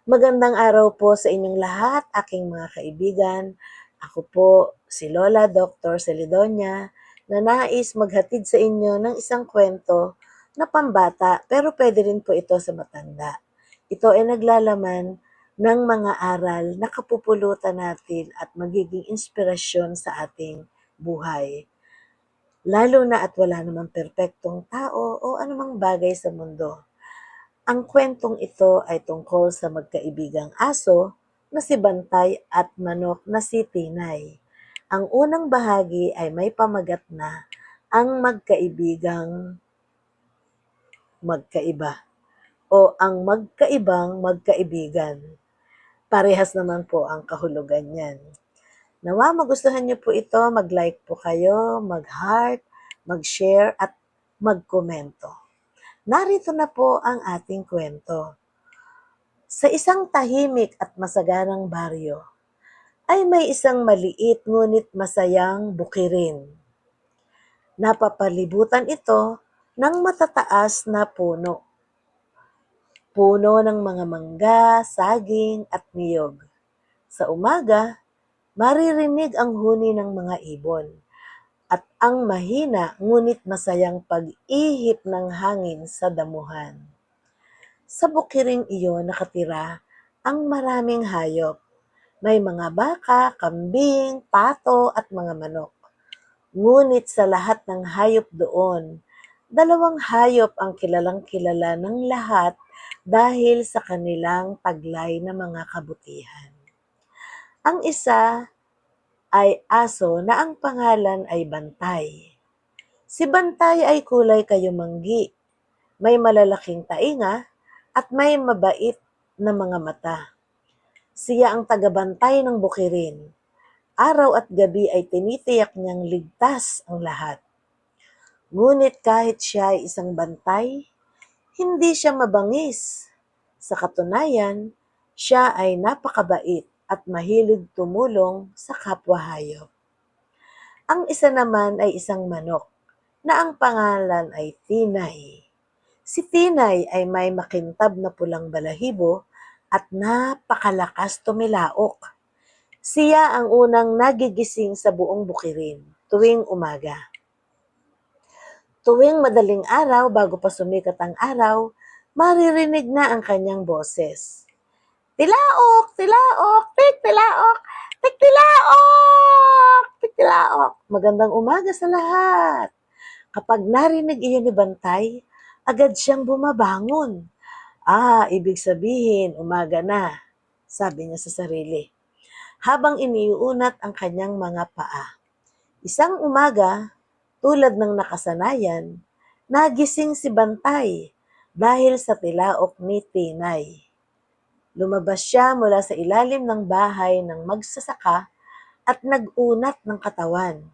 Magandang araw po sa inyong lahat, aking mga kaibigan. Ako po si Lola Dr. Celidonia na nais maghatid sa inyo ng isang kwento na pambata pero pwede rin po ito sa matanda. Ito ay naglalaman ng mga aral na kapupulutan natin at magiging inspirasyon sa ating buhay. Lalo na at wala namang perpektong tao o anumang bagay sa mundo. Ang kwentong ito ay tungkol sa magkaibigang aso na si Bantay at manok na si Tinay. Ang unang bahagi ay may pamagat na ang magkaibigang magkaiba o ang magkaibang magkaibigan. Parehas naman po ang kahulugan niyan. Nawa magustuhan niyo po ito, mag-like po kayo, mag-heart, mag-share at mag-komento. Narito na po ang ating kwento. Sa isang tahimik at masaganang baryo, ay may isang maliit ngunit masayang bukirin. Napapalibutan ito ng matataas na puno. Puno ng mga mangga, saging at niyog. Sa umaga, maririnig ang huni ng mga ibon at ang mahina ngunit masayang pag-ihip ng hangin sa damuhan. Sa bukiring iyon nakatira ang maraming hayop. May mga baka, kambing, pato at mga manok. Ngunit sa lahat ng hayop doon, dalawang hayop ang kilalang-kilala ng lahat dahil sa kanilang taglay na mga kabutihan. Ang isa ay aso na ang pangalan ay Bantay. Si Bantay ay kulay kayumanggi, may malalaking tainga at may mabait na mga mata. Siya ang tagabantay ng bukirin. Araw at gabi ay tinitiyak niyang ligtas ang lahat. Ngunit kahit siya ay isang bantay, hindi siya mabangis. Sa katunayan, siya ay napakabait at mahilig tumulong sa kapwa hayop. Ang isa naman ay isang manok na ang pangalan ay Tinay. Si Tinay ay may makintab na pulang balahibo at napakalakas tumilaok. Siya ang unang nagigising sa buong bukirin tuwing umaga. Tuwing madaling araw bago pa sumikat ang araw, maririnig na ang kanyang boses. Tilaok! Tilaok! Tik! Tilaok! Tik! Tilaok! Tik! Tilaok! Magandang umaga sa lahat! Kapag narinig iyon ni Bantay, agad siyang bumabangon. Ibig sabihin, umaga na, sabi niya sa sarili, habang iniuunat ang kanyang mga paa. Isang umaga, tulad ng nakasanayan, nagising si Bantay dahil sa tilaok ni Tinay. Lumabas siya mula sa ilalim ng bahay ng magsasaka at nag-unat ng katawan.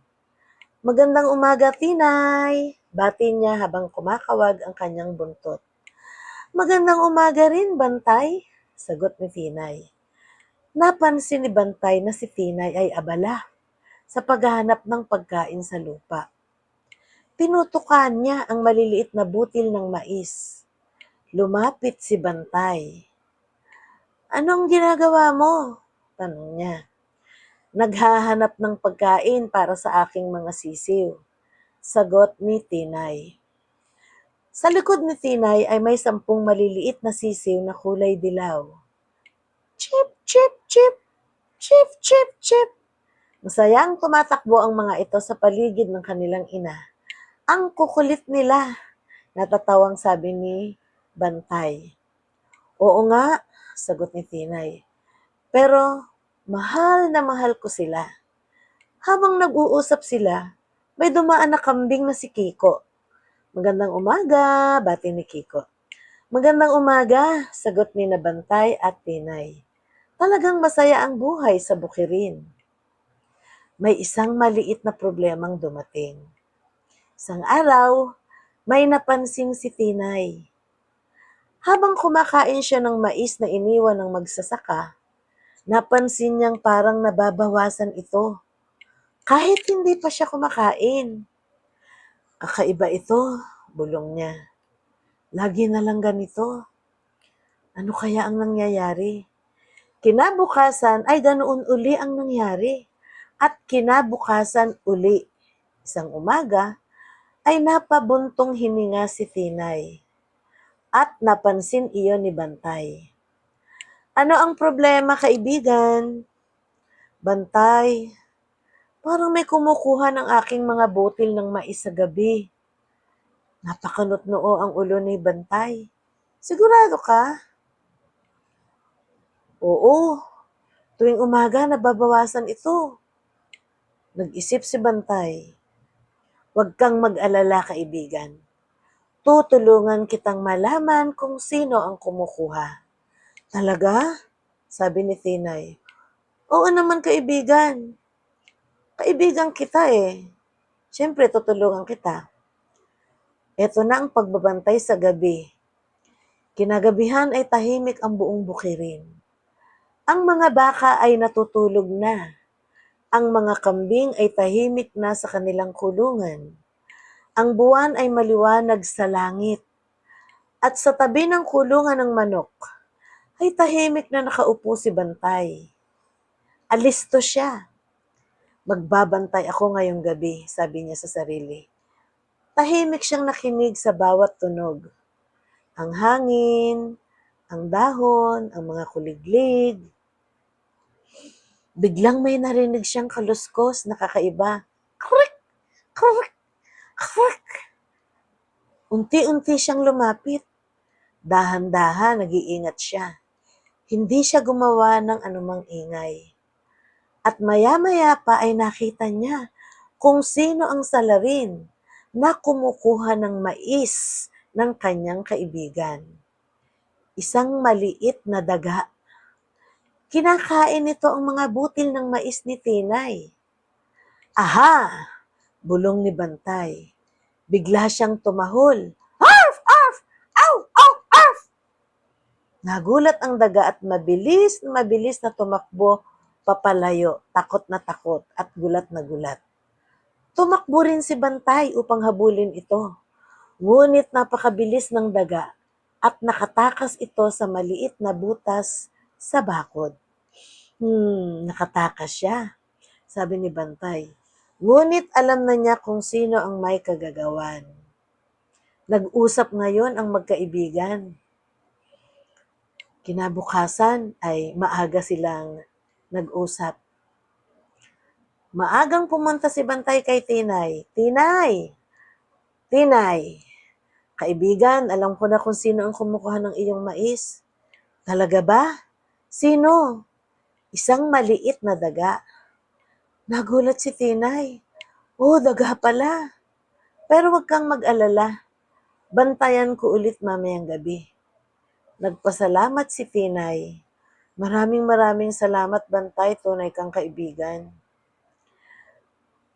Magandang umaga, Tinay! Bati niya habang kumakawag ang kanyang buntot. Magandang umaga rin, Bantay, sagot ni Tinay. Napansin ni Bantay na si Tinay ay abala sa paghahanap ng pagkain sa lupa. Tinutukan niya ang maliliit na butil ng mais. Lumapit si Bantay. Anong ginagawa mo? Tanong niya. Naghahanap ng pagkain para sa aking mga sisiw, sagot ni Tinay. Sa likod ni Tinay ay may 10 maliliit na sisiw na kulay dilaw. Chip, chip, chip, chip, chip, chip. Masayang tumatakbo ang mga ito sa paligid ng kanilang ina. Ang kukulit nila, natatawang sabi ni Bantay. Oo nga, sagot ni Tinay. Pero mahal na mahal ko sila. Habang nag-uusap sila, may dumaan na kambing na si Kiko. Magandang umaga, bati ni Kiko. Magandang umaga, sagot ni Bantay at Tinay. Talagang masaya ang buhay sa bukirin. May isang maliit na problemang dumating. Isang araw, may napansin si Tinay. Habang kumakain siya ng mais na iniwan ng magsasaka, napansin niyang parang nababawasan ito. Kahit hindi pa siya kumakain. Kakaiba ito, bulong niya. Lagi na lang ganito. Ano kaya ang nangyayari? Kinabukasan ay ganoon uli ang nangyari. At kinabukasan uli, isang umaga, ay napabuntong hininga si Tinay. At napansin iyon ni Bantay. Ano ang problema, kaibigan? Bantay, parang may kumukuha ng aking mga butil ng mais sa gabi. Napakanot-noo ang ulo ni Bantay. Sigurado ka? Oo, tuwing umaga nababawasan ito. Nag-isip si Bantay. Huwag kang mag-alala, kaibigan. Tutulungan kitang malaman kung sino ang kumukuha. Talaga? Sabi ni Tinay. Oo naman, kaibigan. Kaibigan kita eh. Siyempre, tutulungan kita. Ito na ang pagbabantay sa gabi. Kinagabihan ay tahimik ang buong bukirin. Ang mga baka ay natutulog na. Ang mga kambing ay tahimik na sa kanilang kulungan. Ang buwan ay maliwanag sa langit. At sa tabi ng kulungan ng manok, ay tahimik na nakaupo si Bantay. Alisto siya. Magbabantay ako ngayong gabi, sabi niya sa sarili. Tahimik siyang nakinig sa bawat tunog. Ang hangin, ang dahon, ang mga kuliglig. Biglang may narinig siyang kaluskos na kakaiba. Krik! Krik! Krik! Unti-unti siyang lumapit. Dahan-dahan nag-iingat siya. Hindi siya gumawa ng anumang ingay. At maya-maya pa ay nakita niya kung sino ang salarin na kumukuha ng mais ng kanyang kaibigan. Isang maliit na daga. Kinakain nito ang mga butil ng mais ni Tinay. Aha! Bulong ni Bantay. Bigla siyang tumahol. Arf! Arf! Aw! Aw! Arf! Nagulat ang daga at mabilis na tumakbo papalayo, takot at gulat na gulat. Tumakbo rin si Bantay upang habulin ito. Ngunit napakabilis ng daga at nakatakas ito sa maliit na butas sa bakod. Nakatakas siya, sabi ni Bantay. Ngunit alam na niya kung sino ang may kagagawan. Nag-usap ngayon ang magkaibigan. Kinabukasan ay maaga silang nag-usap. Maagang pumunta si Bantay kay Tinay. Tinay! Tinay! Kaibigan, alam ko na kung sino ang kumukuha ng iyong mais. Talaga ba? Sino? Isang maliit na daga. Nagulat si Tinay. Oh, daga pala. Pero wag kang mag-alala. Bantayan ko ulit mamayang gabi. Nagpasalamat si Tinay. Maraming salamat, Bantay, tunay kang kaibigan.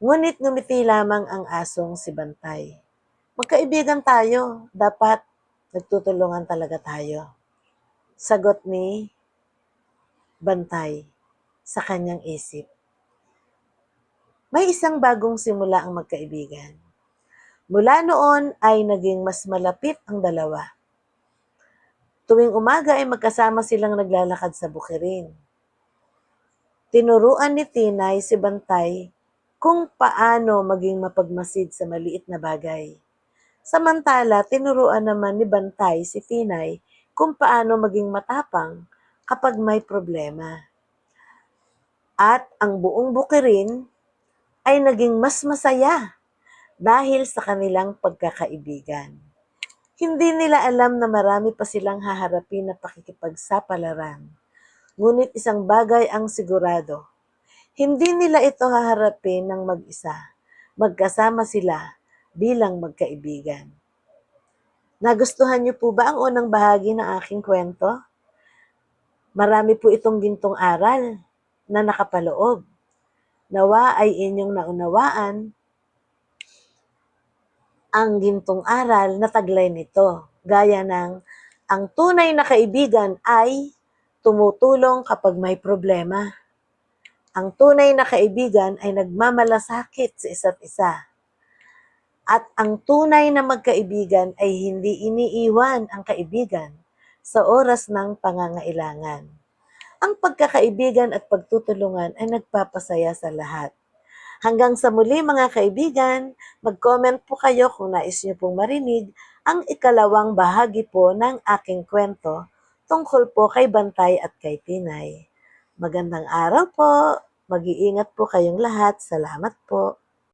Ngunit ngumiti lamang ang asong si Bantay. Magkaibigan tayo, dapat nagtutulungan talaga tayo. Sagot ni Bantay sa kanyang isip. May isang bagong simula ang magkaibigan. Mula noon ay naging mas malapit ang dalawa. Tuwing umaga ay magkasama silang naglalakad sa bukirin. Tinuruan ni Tinay si Bantay kung paano maging mapagmasid sa maliit na bagay. Samantala, tinuruan naman ni Bantay si Tinay kung paano maging matapang kapag may problema. At ang buong bukirin ay naging mas masaya dahil sa kanilang pagkakaibigan. Hindi nila alam na marami pa silang haharapin na pakikipagsapalaran. Ngunit isang bagay ang sigurado. Hindi nila ito haharapin ng mag-isa. Magkasama sila bilang magkaibigan. Nagustuhan niyo po ba ang unang bahagi ng aking kwento? Marami po itong gintong aral na nakapaloob. Nawa ay inyong naunawaan ang gintong aral na taglay nito. Gaya ng, ang tunay na kaibigan ay tumutulong kapag may problema. Ang tunay na kaibigan ay nagmamalasakit sa isa't isa. At ang tunay na magkaibigan ay hindi iniiwan ang kaibigan, sa oras ng pangangailangan. Ang pagkakaibigan at pagtutulungan ay nagpapasaya sa lahat. Hanggang sa muli mga kaibigan, mag-comment po kayo kung nais niyo pong marinig ang ikalawang bahagi po ng aking kwento tungkol po kay Bantay at kay Tinay. Magandang araw po, mag-iingat po kayong lahat. Salamat po.